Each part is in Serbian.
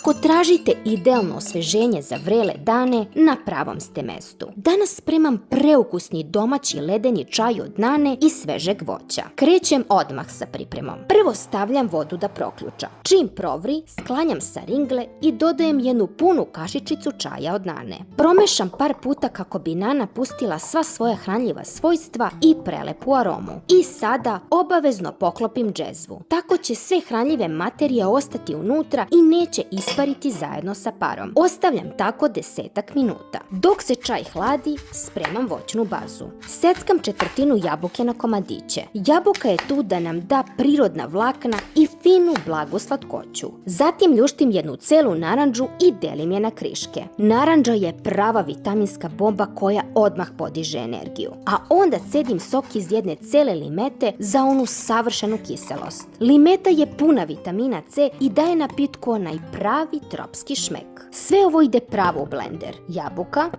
Ako tražite idealno osveženje za vrele dane, na pravom ste mestu. Danas spremam preukusni domaći ledeni čaj od nane i svežeg voća. Krećem odmah sa pripremom. Prvo stavljam vodu da proključa. Čim provri, sklanjam sa ringle i dodajem jednu punu kašičicu čaja od nane. Promešam par puta kako bi nana pustila sva svoja hranljiva svojstva i prelepu aromu. I sada obavezno poklopim džezvu. Tako će sve hranljive materije ostati unutra i neće ispariti zajedno sa parom. Ostavljam tako 10 minuta. Dok se čaj hladi, spremam voćnu bazu. Seckam četvrtinu jabuke na komadiće. Jabuka je tu da nam da prirodna vlakna i finu blagu slatkoću. Zatim ljuštim jednu celu narandžu i delim je na kriške. Narandža je prava vitaminska bomba koja odmah podiže energiju. A onda cedim sok iz jedne cele limete za onu savršenu kiselost. Limeta je puna vitamina C i daje napitku onaj pravi tropski šmek. Sve ovo ide pravo u blender. Jabuka,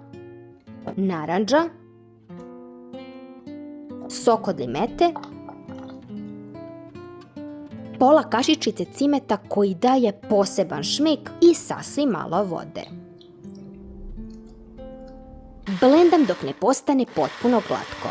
narandža, sok od limete, pola kašičice cimeta koji daje poseban šmek i sasvim malo vode. Blendam dok ne postane potpuno glatko.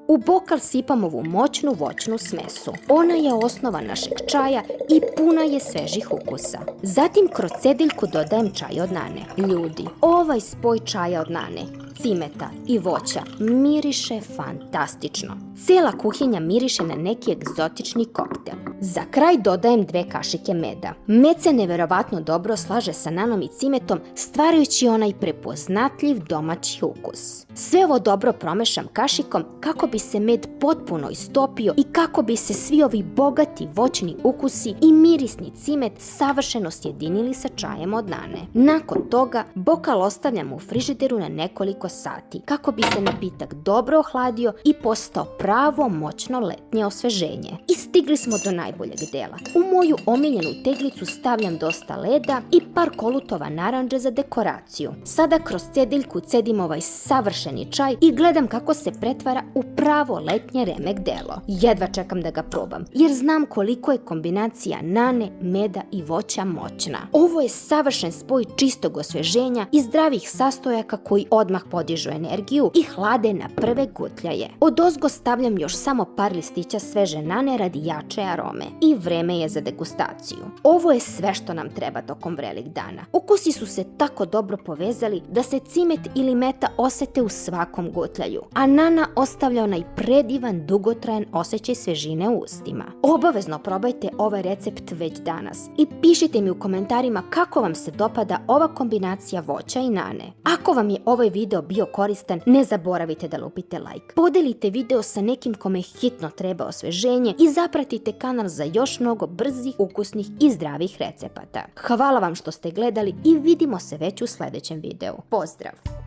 U bokal sipam ovu moćnu voćnu smesu. Ona je osnova našeg čaja i puna je svežih ukusa. Zatim kroz cediljku dodajem čaj od nane. Ljudi, ovaj spoj čaja od nane, cimeta i voća miriše fantastično. Cijela kuhinja miriše na neki egzotični koktel. Za kraj dodajem 2 kašike meda. Med se neverovatno dobro slaže sa nanom i cimetom, stvarajući onaj prepoznatljiv domaći ukus. Sve ovo dobro promešam kašikom kako bi se med potpuno istopio i kako bi se svi ovi bogati voćni ukusi i mirisni cimet savršeno sjedinili sa čajem od nane. Nakon toga bokal ostavljam u frižideru na nekoliko sati kako bi se napitak dobro ohladio i postao pravo moćno letnje osveženje. I stigli smo do najboljeg dela. U moju omiljenu teglicu stavljam dosta leda i par kolutova narandže za dekoraciju. Sada kroz cediljku cedim ovaj savršeni čaj i gledam kako se pretvara u pravo letnje remek delo. Jedva čekam da ga probam, jer znam koliko je kombinacija nane, meda i voća moćna. Ovo je savršen spoj čistog osveženja i zdravih sastojaka koji odmah podižu energiju i hlade na prve gutljaje. Odozgo stavljam još samo par listića sveže nane radi jače arome. I vreme je za degustaciju. Ovo je sve što nam treba tokom vrelih dana. Ukusi su se tako dobro povezali da se cimet ili meta osete u svakom gutljaju, a nana ostavlja onaj predivan, dugotrajan osjećaj svežine u ustima. Obavezno probajte ovaj recept već danas i pišite mi u komentarima kako vam se dopada ova kombinacija voća i nane. Ako vam je ovaj video bio koristan, ne zaboravite da lupite like. Podelite video sa nekim kome hitno treba osveženje i zapratite kanal za još mnogo brzih, ukusnih i zdravih recepata. Hvala vam što ste gledali i vidimo se već u sljedećem videu. Pozdrav!